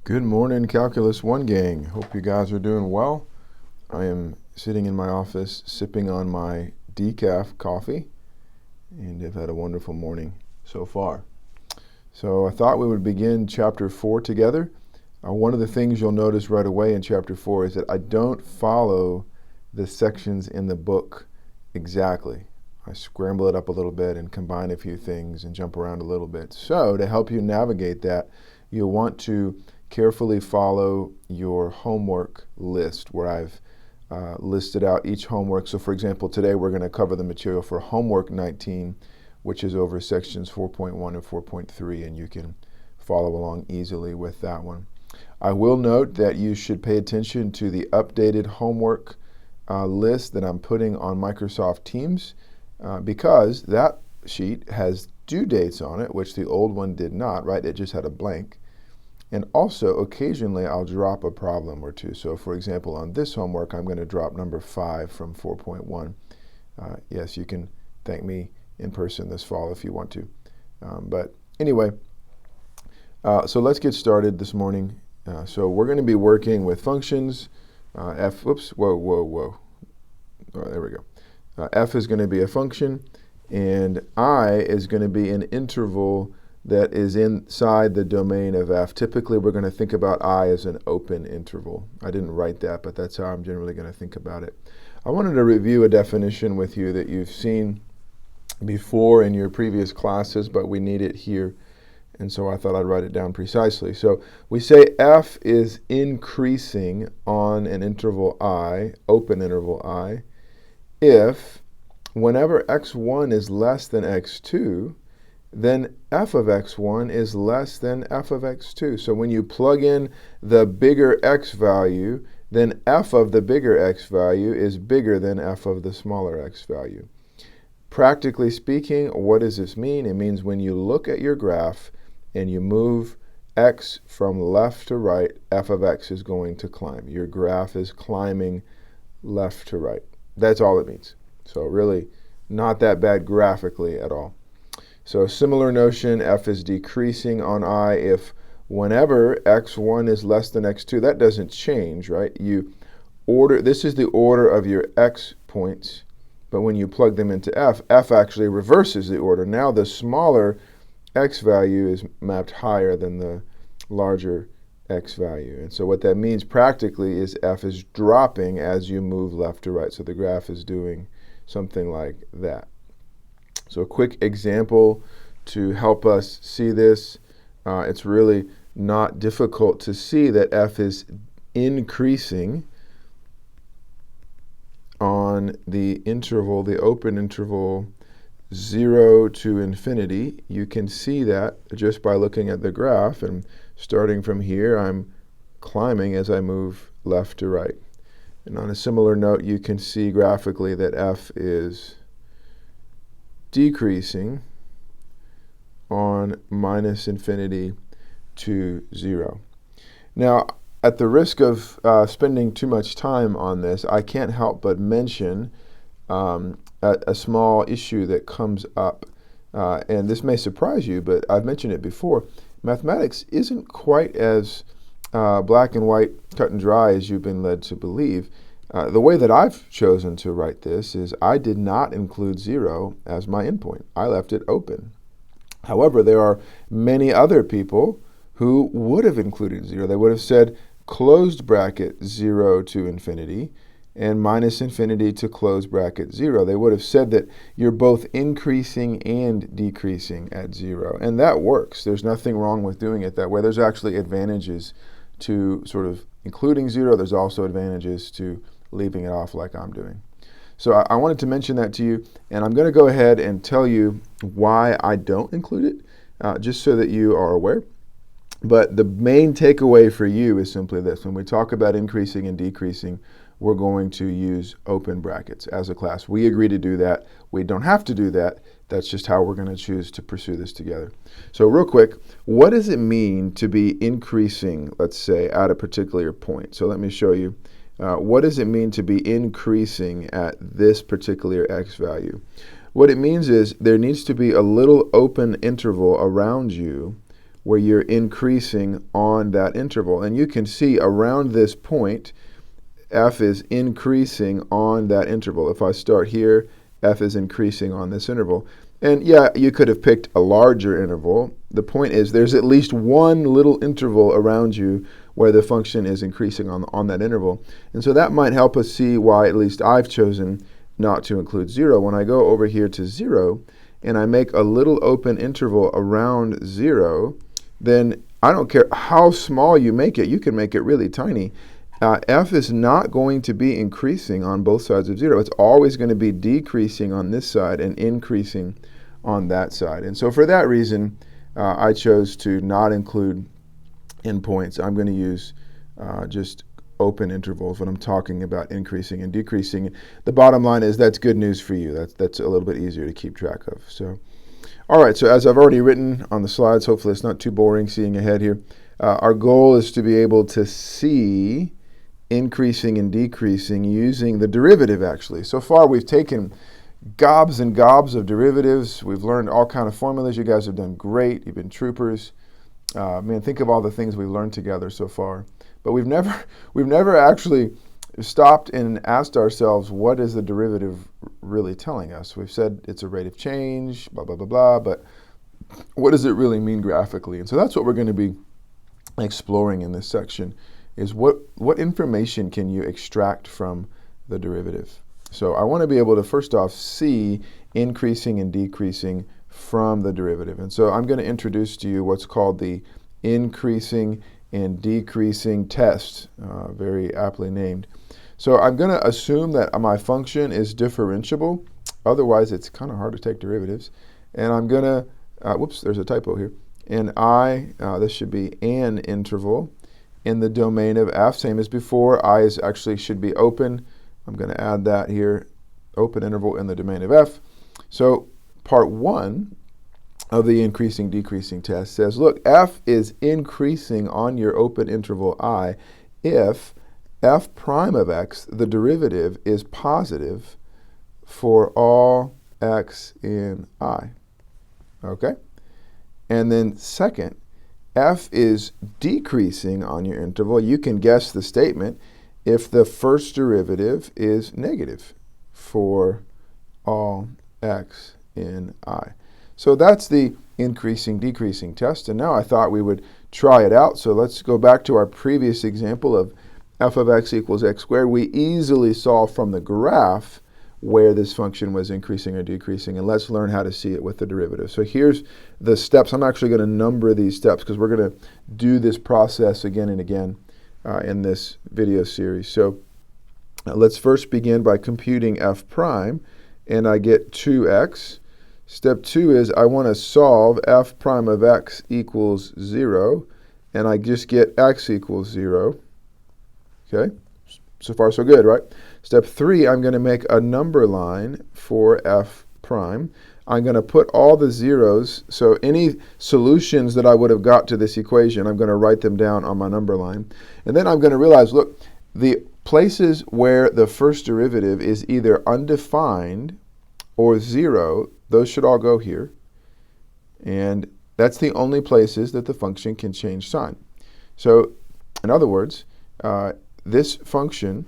Good morning, Calculus 1 gang. Hope you guys are doing well. I am sitting in my office sipping on my decaf coffee and have had a wonderful morning so far. So I thought we would begin chapter 4 together. One of the things you'll notice right away in chapter 4 is that I don't follow the sections in the book exactly. I scramble it up a little bit and combine a few things and jump around a little bit. So to help you navigate that, you'll want to carefully follow your homework list where I've listed out each homework. So for example, today we're going to cover the material for homework 19, which is over sections 4.1 and 4.3, and you can follow along easily with that one. I will note that you should pay attention to the updated homework list that I'm putting on Microsoft Teams because that sheet has due dates on it, which the old one did not, right? It just had a blank. And also, occasionally, I'll drop a problem or two. So, for example, on this homework, I'm going to drop number 5 from 4.1. Yes, you can thank me in person this fall if you want to. But anyway, so let's get started this morning. So we're going to be working with functions. F, whoops, whoa. There we go. F is going to be a function, and I is going to be an interval that is inside the domain of F. Typically, we're going to think about I as an open interval. I didn't write that, but that's how I'm generally going to think about it. I wanted to review a definition with you that you've seen before in your previous classes, but we need it here, and so I thought I'd write it down precisely. So we say F is increasing on an interval I, open interval I, if whenever x1 is less than x2, then f of x1 is less than f of x2. So when you plug in the bigger x value, then f of the bigger x value is bigger than f of the smaller x value. Practically speaking, what does this mean? It means when you look at your graph and you move x from left to right, f of x is going to climb. Your graph is climbing left to right. That's all it means. So really not that bad graphically at all. So a similar notion, f is decreasing on I if whenever x1 is less than x2. That doesn't change, right? This is the order of your x points, but when you plug them into f, f actually reverses the order. Now the smaller x value is mapped higher than the larger x value. And so what that means practically is f is dropping as you move left to right. So the graph is doing something like that. So a quick example to help us see this. It's really not difficult to see that f is increasing on the interval, the open interval 0 to infinity. You can see that just by looking at the graph, and starting from here, I'm climbing as I move left to right. And on a similar note, you can see graphically that f is decreasing on minus infinity to 0. Now, at the risk of spending too much time on this, I can't help but mention a small issue that comes up. And this may surprise you, but I've mentioned it before. Mathematics isn't quite as black and white, cut and dry as you've been led to believe. The way that I've chosen to write this is I did not include 0 as my endpoint. I left it open. However, there are many other people who would have included 0. They would have said closed bracket 0 to infinity and minus infinity to close bracket 0. They would have said that you're both increasing and decreasing at 0. And that works. There's nothing wrong with doing it that way. There's actually advantages to sort of including 0. There's also advantages to leaving it off like I'm doing. So I wanted to mention that to you, and I'm going to go ahead and tell you why I don't include it, just so that you are aware. But the main takeaway for you is simply this. When we talk about increasing and decreasing, we're going to use open brackets as a class. We agree to do that. We don't have to do that. That's just how we're going to choose to pursue this together. So real quick, what does it mean to be increasing, let's say, at a particular point? So let me show you. What does it mean to be increasing at this particular x value? What it means is there needs to be a little open interval around you where you're increasing on that interval. And you can see around this point, f is increasing on that interval. If I start here, f is increasing on this interval. And yeah, you could have picked a larger interval. The point is there's at least one little interval around you where the function is increasing on that interval. And so that might help us see why at least I've chosen not to include 0. When I go over here to 0 and I make a little open interval around 0, then I don't care how small you make it. You can make it really tiny. F is not going to be increasing on both sides of 0. It's always going to be decreasing on this side and increasing on that side. And so for that reason, I chose to not include endpoints. I'm going to use just open intervals when I'm talking about increasing and decreasing. The bottom line is that's good news for you. That's a little bit easier to keep track of. So, all right, so as I've already written on the slides, hopefully it's not too boring seeing ahead here. Our goal is to be able to see increasing and decreasing using the derivative, actually. So far we've taken gobs and gobs of derivatives. We've learned all kind of formulas. You guys have done great. You've been troopers. Man, think of all the things we've learned together so far. But we've never actually stopped and asked ourselves, what is the derivative really telling us? We've said it's a rate of change, blah, blah, blah, blah, but what does it really mean graphically? And so that's what we're going to be exploring in this section, is what information can you extract from the derivative? So I want to be able to, first off, see increasing and decreasing from the derivative. And so I'm going to introduce to you what's called the increasing and decreasing test, very aptly named. So I'm going to assume that my function is differentiable. Otherwise, it's kind of hard to take derivatives. And I'm going to, whoops, there's a typo here. And this should be an interval in the domain of f, same as before. I actually should be open. I'm going to add that here, open interval in the domain of f. So part 1 of the increasing decreasing test says, look, f is increasing on your open interval I if f prime of x, the derivative, is positive for all x in I. Okay? And then second, f is decreasing on your interval. You can guess the statement if the first derivative is negative for all x in I. So that's the increasing decreasing test. And now I thought we would try it out. So let's go back to our previous example of f of x equals x squared. We easily saw from the graph where this function was increasing or decreasing, and let's learn how to see it with the derivative. So here's the steps. I'm actually going to number these steps because we're going to do this process again and again in this video series. So let's first begin by computing f prime, and I get 2x. Step 2 is I want to solve f prime of x equals 0, and I just get x equals 0. Okay? So far so good, right? Step 3, I'm going to make a number line for f prime. I'm going to put all the zeros, so any solutions that I would have got to this equation, I'm going to write them down on my number line. And then I'm going to realize, look, the places where the first derivative is either undefined or 0, those should all go here. And that's the only places that the function can change sign. So in other words, this function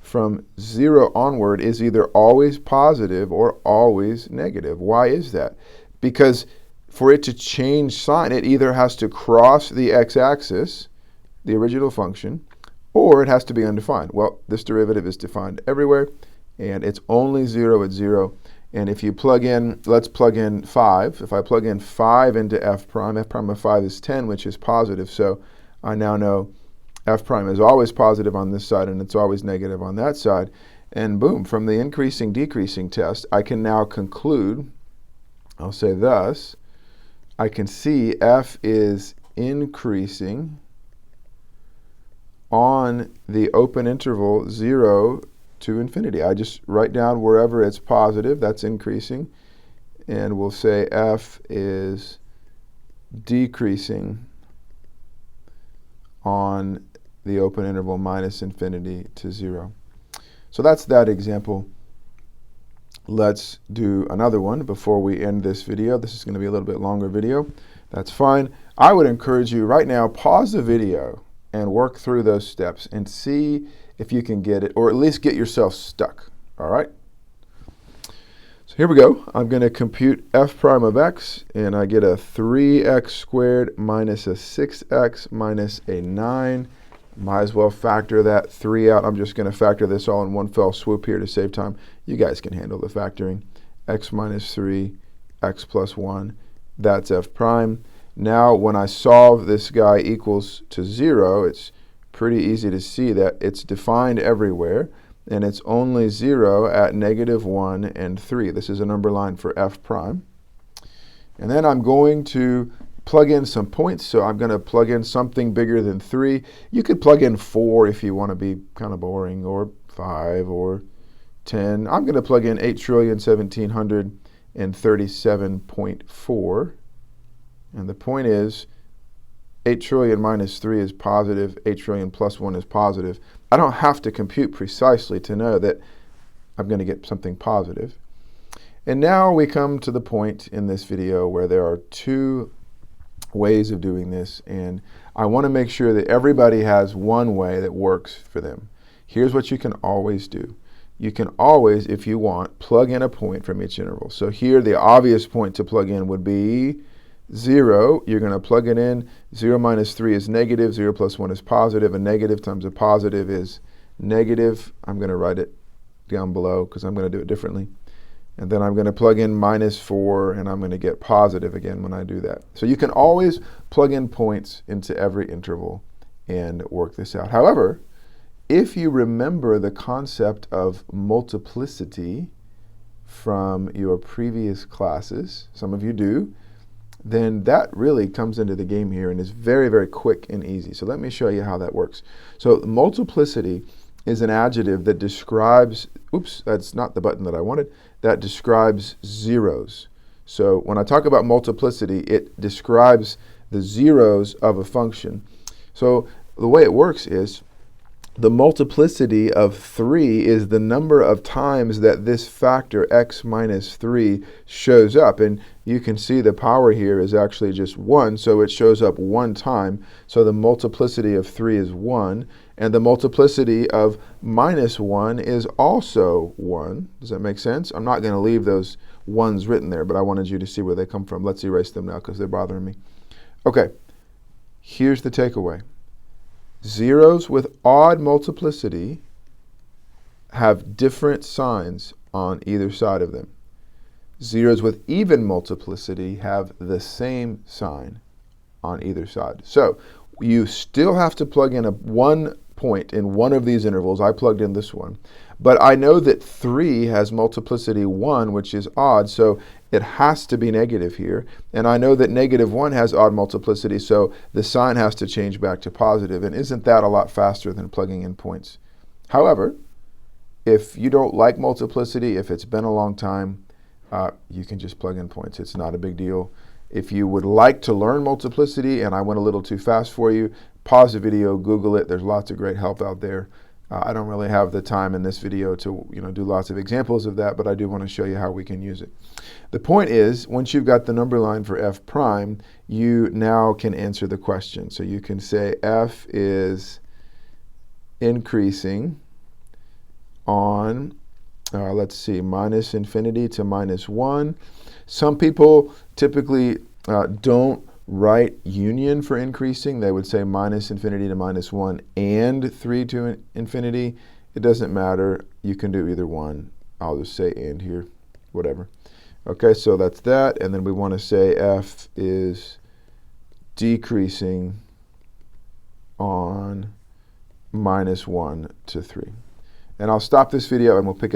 from 0 onward is either always positive or always negative. Why is that? Because for it to change sign, it either has to cross the x-axis, the original function, or it has to be undefined. Well, this derivative is defined everywhere, and it's only 0 at 0. And if you plug in, let's plug in 5. If I plug in 5 into f prime of 5 is 10, which is positive. So I now know f prime is always positive on this side, and it's always negative on that side. And boom, from the increasing decreasing test, I can now conclude, I'll say thus, I can see f is increasing on the open interval 0 to infinity. I just write down wherever it's positive, that's increasing, and we'll say f is decreasing on the open interval minus infinity to 0. So that's that example. Let's do another one before we end this video. This is going to be a little bit longer video. That's fine. I would encourage you right now, pause the video and work through those steps and see if you can get it, or at least get yourself stuck, all right? So here we go. I'm going to compute f prime of x, and I get a 3x squared minus a 6x minus a 9. Might as well factor that 3 out. I'm just going to factor this all in one fell swoop here to save time. You guys can handle the factoring. X minus 3, x plus 1. That's f prime. Now, when I solve this guy equals to 0, it's pretty easy to see that it's defined everywhere, and it's only 0 at -1 and 3. This is a number line for f prime. And then I'm going to plug in some points, so I'm going to plug in something bigger than 3. You could plug in 4 if you want to be kind of boring, or 5, or 10. I'm going to plug in 8,1737.4. And the point is, 8 trillion minus 3 is positive, 8 trillion plus 1 is positive. I don't have to compute precisely to know that I'm going to get something positive. And now we come to the point in this video where there are 2 ways of doing this, and I want to make sure that everybody has one way that works for them. Here's what you can always do. You can always, if you want, plug in a point from each interval. So here, the obvious point to plug in would be 0. You're going to plug it in. 0 minus 3 is negative. 0 plus 1 is positive. A negative times a positive is negative. I'm going to write it down below because I'm going to do it differently. And then I'm going to plug in minus 4, and I'm going to get positive again when I do that. So you can always plug in points into every interval and work this out. However, if you remember the concept of multiplicity from your previous classes, some of you do, then that really comes into the game here and is very, very quick and easy. So let me show you how that works. So multiplicity is an adjective that describes, oops, that's not the button that I wanted, that describes zeros. So when I talk about multiplicity, it describes the zeros of a function. So the way it works is, the multiplicity of 3 is the number of times that this factor x minus 3 shows up. And you can see the power here is actually just 1, so it shows up 1 time. So the multiplicity of 3 is 1. And the multiplicity of minus 1 is also 1. Does that make sense? I'm not going to leave those 1s written there, but I wanted you to see where they come from. Let's erase them now because they're bothering me. Okay, here's the takeaway. Zeros with odd multiplicity have different signs on either side of them. Zeros with even multiplicity have the same sign on either side. So you still have to plug in one point in one of these intervals. I plugged in this one. But I know that 3 has multiplicity 1, which is odd, so it has to be negative here. And I know that -1 has odd multiplicity, so the sign has to change back to positive. And isn't that a lot faster than plugging in points? However, if you don't like multiplicity, if it's been a long time, you can just plug in points. It's not a big deal. If you would like to learn multiplicity and I went a little too fast for you, pause the video, Google it. There's lots of great help out there. I don't really have the time in this video to do lots of examples of that, but I do want to show you how we can use it. The point is, once you've got the number line for f prime, you now can answer the question. So you can say f is increasing on, let's see, minus infinity to minus 1. Some people typically don't write union for increasing. They would say minus infinity to minus 1 and 3 to infinity. It doesn't matter. You can do either one. I'll just say and here, whatever. Okay, so that's that. And then we want to say f is decreasing on minus 1 to 3. And I'll stop this video and we'll pick it